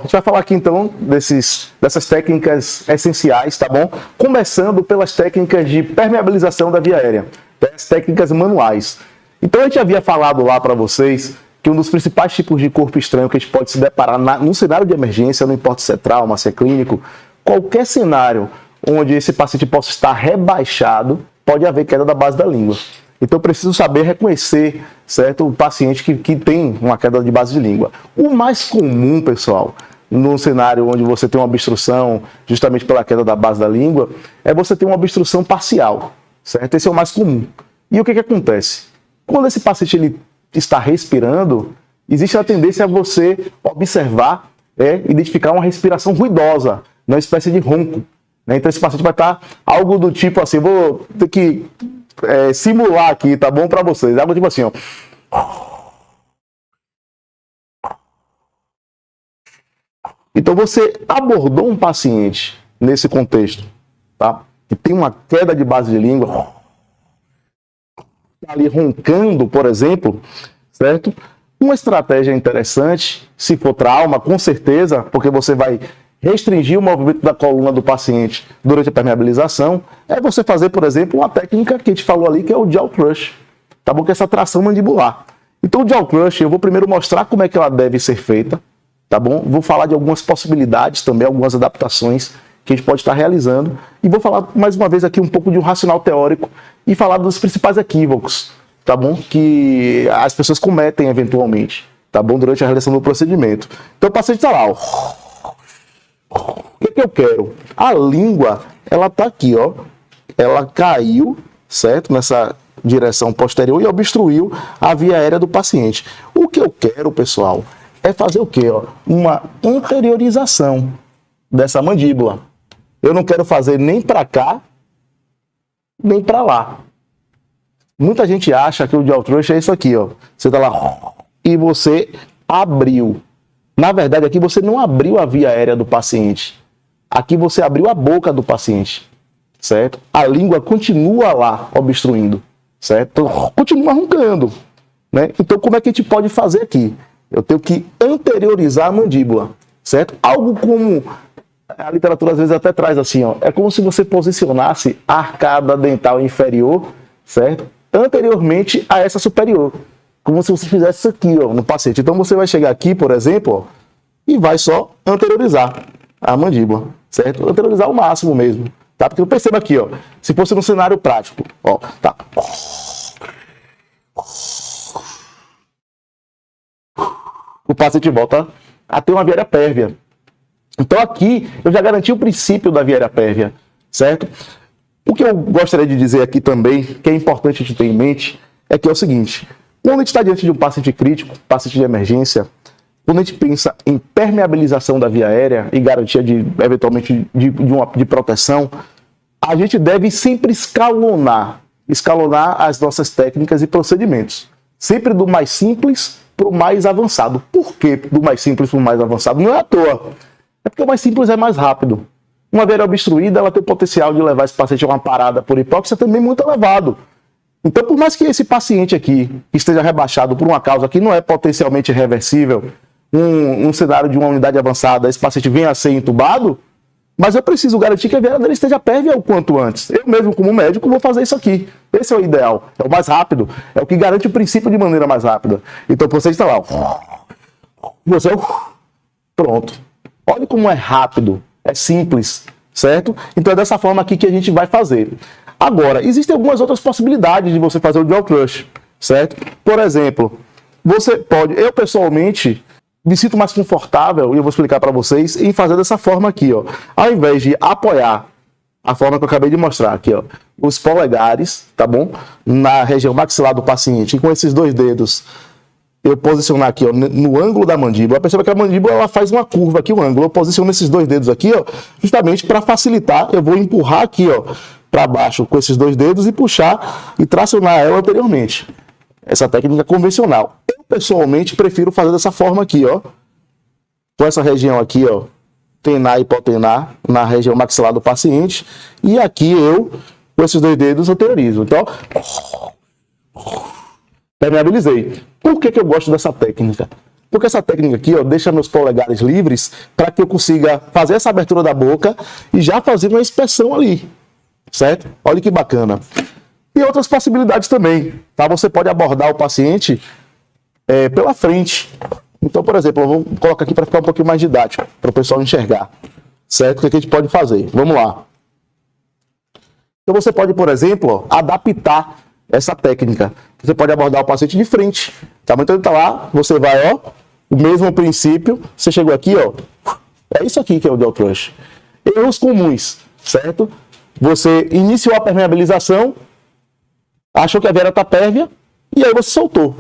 gente vai falar aqui então dessas técnicas essenciais, tá bom? Começando pelas técnicas de permeabilização da via aérea, as técnicas manuais. Então a gente havia falado lá para vocês que um dos principais tipos de corpo estranho que a gente pode se deparar num cenário de emergência, não importa se é trauma, se é clínico, qualquer cenário onde esse paciente possa estar rebaixado, pode haver queda da base da língua. Então eu preciso saber reconhecer, certo, o paciente que tem uma queda de base de língua. O mais comum, pessoal, num cenário onde você tem uma obstrução justamente pela queda da base da língua, é você ter uma obstrução parcial, certo? Esse é o mais comum. E o que acontece? Quando esse paciente ele está respirando, existe a tendência a você observar, identificar uma respiração ruidosa, uma espécie de ronco. Então esse paciente vai estar algo do tipo assim, vou ter que simular aqui, tá bom para vocês, algo tipo assim, ó. Então você abordou um paciente nesse contexto, tá? Que tem uma queda de base de língua, tá ali roncando, por exemplo, certo? Uma estratégia interessante, se for trauma, com certeza, porque você vai restringir o movimento da coluna do paciente durante a permeabilização, é você fazer, por exemplo, uma técnica que a gente falou ali, que é o jaw crush, tá bom? Que é essa tração mandibular. Então o jaw crush, eu vou primeiro mostrar como é que ela deve ser feita, tá bom? Vou falar de algumas possibilidades também, algumas adaptações que a gente pode estar realizando, e vou falar mais uma vez aqui um pouco de um racional teórico e falar dos principais equívocos, tá bom? Que as pessoas cometem eventualmente, tá bom? Durante a realização do procedimento. Então o paciente está lá, ó. O que eu quero? A língua, ela tá aqui, ó. Ela caiu, certo? Nessa direção posterior e obstruiu a via aérea do paciente. O que eu quero, pessoal, é fazer o quê? Ó? Uma anteriorização dessa mandíbula. Eu não quero fazer nem para cá, nem para lá. Muita gente acha que o jaw crush é isso aqui, ó. Você tá lá e você abriu. Na verdade, aqui você não abriu a via aérea do paciente. Aqui você abriu a boca do paciente, certo? A língua continua lá obstruindo, certo? Continua roncando, né? Então, como é que a gente pode fazer aqui? Eu tenho que anteriorizar a mandíbula, certo? Algo como a literatura às vezes até traz assim, ó. É como se você posicionasse a arcada dental inferior, certo? Anteriormente a essa superior. Como se você fizesse isso aqui, ó, no paciente. Então você vai chegar aqui, por exemplo, ó, e vai só anteriorizar a mandíbula, certo? Anteriorizar o máximo mesmo, tá? Porque perceba aqui, ó, se fosse num cenário prático, ó, tá. O paciente volta a ter uma via aérea pérvia. Então aqui eu já garanti o princípio da via aérea pérvia, certo? O que eu gostaria de dizer aqui também, que é importante a gente ter em mente, é que é o seguinte: quando a gente está diante de um paciente crítico, paciente de emergência, quando a gente pensa em permeabilização da via aérea e garantia de, eventualmente, de proteção, a gente deve sempre escalonar as nossas técnicas e procedimentos. Sempre do mais simples para o mais avançado. Por que do mais simples para o mais avançado? Não é à toa. É porque o mais simples é mais rápido. Uma via aérea obstruída, ela tem o potencial de levar esse paciente a uma parada por hipóxia também muito elevado. Então, por mais que esse paciente aqui esteja rebaixado por uma causa que não é potencialmente reversível, um cenário de uma unidade avançada, esse paciente venha a ser entubado, mas eu preciso garantir que a via dele esteja pérvia o quanto antes. Eu mesmo, como médico, vou fazer isso aqui. Esse é o ideal, é o mais rápido, é o que garante o princípio de maneira mais rápida. Então, você está lá, você, pronto. Olha como é rápido, é simples, certo? Então, é dessa forma aqui que a gente vai fazer. Agora, existem algumas outras possibilidades de você fazer o jaw crush, certo? Por exemplo, você pode, eu pessoalmente me sinto mais confortável, e eu vou explicar para vocês, em fazer dessa forma aqui, ó. Ao invés de apoiar a forma que eu acabei de mostrar aqui, ó, os polegares, tá bom? Na região maxilar do paciente, e com esses dois dedos, eu posicionar aqui, ó, no ângulo da mandíbula. Perceba que a mandíbula ela faz uma curva aqui, o ângulo. Eu posiciono esses dois dedos aqui, ó, justamente para facilitar. Eu vou empurrar aqui, ó, para baixo com esses dois dedos e puxar e tracionar ela anteriormente. Essa técnica convencional. Eu, pessoalmente, prefiro fazer dessa forma aqui, ó. Com essa região aqui, ó, tenar e hipotenar na região maxilar do paciente. E aqui eu, com esses dois dedos, anteriorizo. Então, permeabilizei. Por que eu gosto dessa técnica? Porque essa técnica aqui, ó, deixa meus polegares livres para que eu consiga fazer essa abertura da boca e já fazer uma inspeção ali, certo? Olha que bacana. E outras possibilidades também, tá? Você pode abordar o paciente pela frente. Então, por exemplo, eu vou colocar aqui para ficar um pouquinho mais didático, para o pessoal enxergar, certo? O que a gente pode fazer? Vamos lá. Então, você pode, por exemplo, ó, adaptar essa técnica. Você pode abordar o paciente de frente, tá? Então, ele tá lá, você vai, ó, o mesmo princípio, você chegou aqui, ó, é isso aqui que é o jaw thrust. Erros comuns, certo? Você iniciou a permeabilização, achou que a veia está pérvia, e aí você soltou.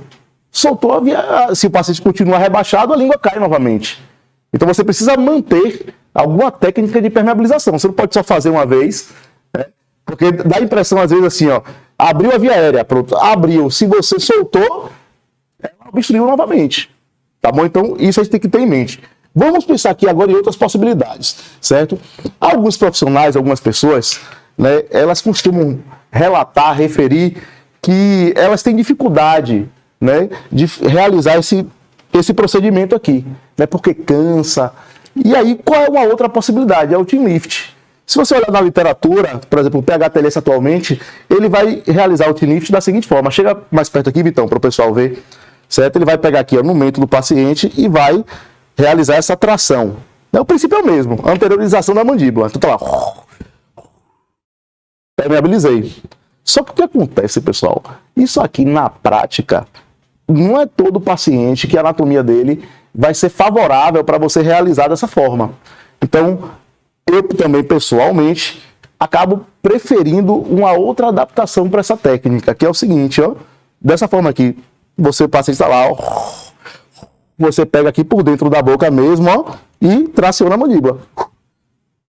Soltou a veia, se o paciente continua rebaixado, a língua cai novamente. Então você precisa manter alguma técnica de permeabilização. Você não pode só fazer uma vez, né? Porque dá a impressão às vezes assim, ó, abriu a via aérea, pronto, abriu. Se você soltou, ela obstruiu novamente. Tá bom? Então isso a gente tem que ter em mente. Vamos pensar aqui agora em outras possibilidades, certo? Alguns profissionais, algumas pessoas, né, elas costumam relatar, referir que elas têm dificuldade, né, de realizar esse procedimento aqui, né, porque cansa. E aí, qual é uma outra possibilidade? É o chin lift. Se você olhar na literatura, por exemplo, o PHTLS atualmente, ele vai realizar o chin lift da seguinte forma. Chega mais perto aqui, Vitão, para o pessoal ver, certo? Ele vai pegar aqui ó, no mento do paciente e vai realizar essa tração. O princípio é o mesmo, anteriorização da mandíbula. Então tá lá, permeabilizei. Só que o que acontece, pessoal? Isso aqui na prática, não é todo paciente que a anatomia dele vai ser favorável para você realizar dessa forma. Então, eu também, pessoalmente, acabo preferindo uma outra adaptação para essa técnica, que é o seguinte, ó, dessa forma aqui, você, o paciente está lá, ó, você pega aqui por dentro da boca mesmo, ó, e traciona a mandíbula.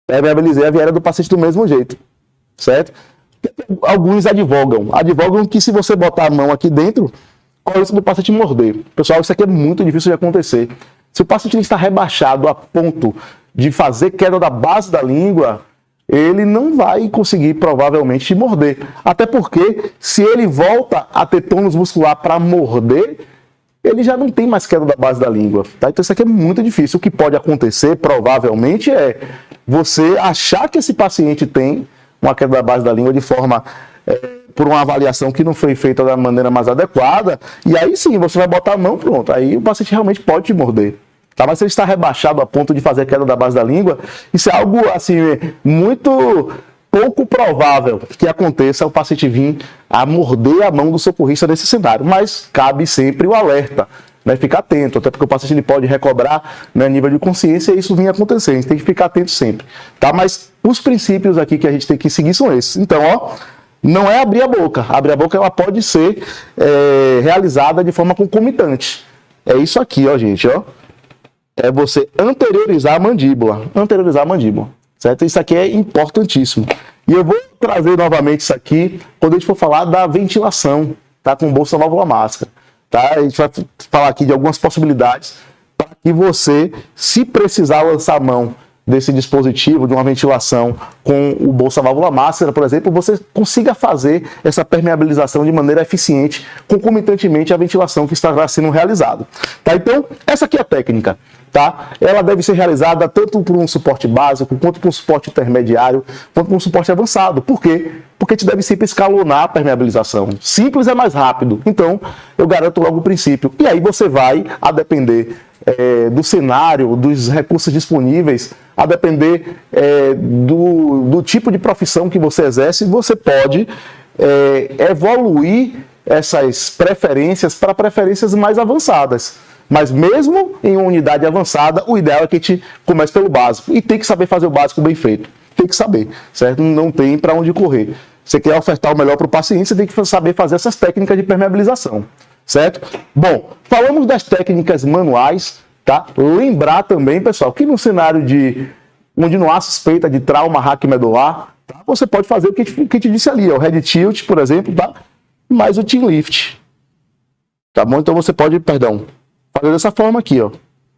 Permeabilizei a viária do paciente do mesmo jeito, certo? Alguns advogam que se você botar a mão aqui dentro, corre o risco do paciente morder. Pessoal, isso aqui é muito difícil de acontecer. Se o paciente está rebaixado a ponto de fazer queda da base da língua, ele não vai conseguir provavelmente te morder. Até porque se ele volta a ter tônus muscular para morder, ele já não tem mais queda da base da língua. Tá? Então isso aqui é muito difícil. O que pode acontecer, provavelmente, é você achar que esse paciente tem uma queda da base da língua de forma, por uma avaliação que não foi feita da maneira mais adequada, e aí sim, você vai botar a mão, pronto. Aí o paciente realmente pode te morder. Tá? Mas se ele está rebaixado a ponto de fazer queda da base da língua, isso é algo assim, muito pouco provável que aconteça o paciente vir a morder a mão do socorrista nesse cenário. Mas cabe sempre o alerta, né? Ficar atento, até porque o paciente ele pode recobrar, né, nível de consciência e isso vinha acontecendo. A gente tem que ficar atento sempre. Tá? Mas os princípios aqui que a gente tem que seguir são esses. Então, ó, não é abrir a boca. Abrir a boca ela pode ser realizada de forma concomitante. É isso aqui, ó, gente, ó. É você anteriorizar a mandíbula. Anteriorizar a mandíbula, certo? Isso aqui é importantíssimo. E eu vou trazer novamente isso aqui quando a gente for falar da ventilação, tá? Com bolsa válvula máscara, tá? A gente vai falar aqui de algumas possibilidades para que você, se precisar lançar a mão desse dispositivo, de uma ventilação com o bolsa válvula máscara, por exemplo, você consiga fazer essa permeabilização de maneira eficiente, concomitantemente à ventilação que estará sendo realizada. Tá? Então, essa aqui é a técnica. Tá? Ela deve ser realizada tanto por um suporte básico, quanto por um suporte intermediário, quanto por um suporte avançado. Por quê? Porque a gente deve sempre escalonar a permeabilização. Simples é mais rápido. Então, eu garanto logo o princípio. E aí você vai, a depender do cenário, dos recursos disponíveis, a depender do tipo de profissão que você exerce, você pode evoluir essas preferências para preferências mais avançadas. Mas mesmo em uma unidade avançada, o ideal é que a gente comece pelo básico. E tem que saber fazer o básico bem feito. Tem que saber, certo? Não tem para onde correr. Você quer ofertar o melhor para o paciente, você tem que saber fazer essas técnicas de permeabilização, certo? Bom, falamos das técnicas manuais, tá? Lembrar também, pessoal, que no cenário onde não há suspeita de trauma raquimedular, tá? Você pode fazer o que a gente disse ali, ó, o head tilt, por exemplo, tá? Mais o chin lift. Tá bom? Então você pode, fazer dessa forma aqui, ó,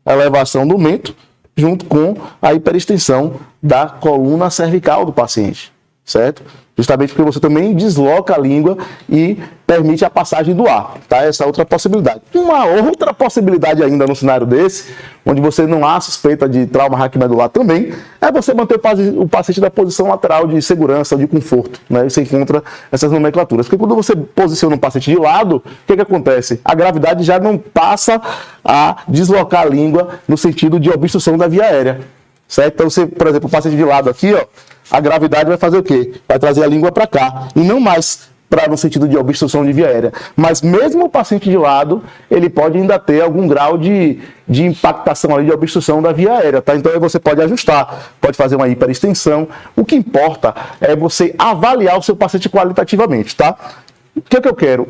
a elevação do mento junto com a hiperextensão da coluna cervical do paciente, certo? Justamente porque você também desloca a língua e permite a passagem do ar, tá? Essa é outra possibilidade. Uma outra possibilidade ainda no cenário desse, onde você não há suspeita de trauma raquimedular também, é você manter o paciente na posição lateral de segurança, de conforto, né? E você encontra essas nomenclaturas. Porque quando você posiciona um paciente de lado, o que acontece? A gravidade já não passa a deslocar a língua no sentido de obstrução da via aérea, certo? Então, você, por exemplo, o paciente de lado aqui, ó, a gravidade vai fazer o quê? Vai trazer a língua para cá, e não mais no sentido de obstrução de via aérea. Mas mesmo o paciente de lado, ele pode ainda ter algum grau de impactação ali, de obstrução da via aérea, tá? Então aí você pode ajustar, pode fazer uma hiperextensão. O que importa é você avaliar o seu paciente qualitativamente, tá? O que é que eu quero?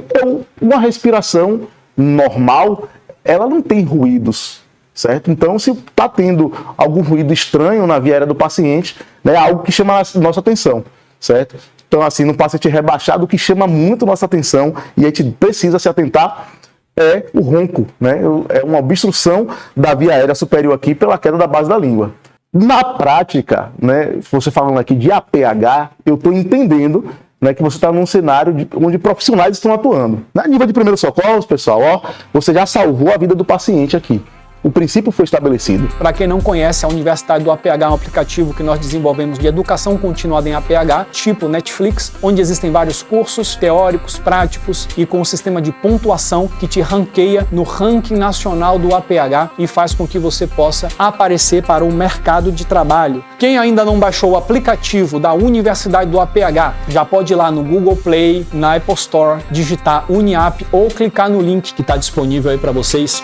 Uma respiração normal, ela não tem ruídos, certo? Então, se está tendo algum ruído estranho na via aérea do paciente, né, é algo que chama a nossa atenção, certo? Então, assim, no paciente rebaixado, o que chama muito nossa atenção e a gente precisa se atentar é o ronco, né? É uma obstrução da via aérea superior aqui pela queda da base da língua. Na prática, né, você falando aqui de APH, eu estou entendendo, né, que você está num cenário onde profissionais estão atuando. Na nível de primeiros socorros, pessoal, ó, você já salvou a vida do paciente aqui. O princípio foi estabelecido. Para quem não conhece, a Universidade do APH é um aplicativo que nós desenvolvemos de educação continuada em APH, tipo Netflix, onde existem vários cursos teóricos, práticos e com um sistema de pontuação que te ranqueia no ranking nacional do APH e faz com que você possa aparecer para o mercado de trabalho. Quem ainda não baixou o aplicativo da Universidade do APH, já pode ir lá no Google Play, na Apple Store, digitar Uniap ou clicar no link que está disponível aí para vocês.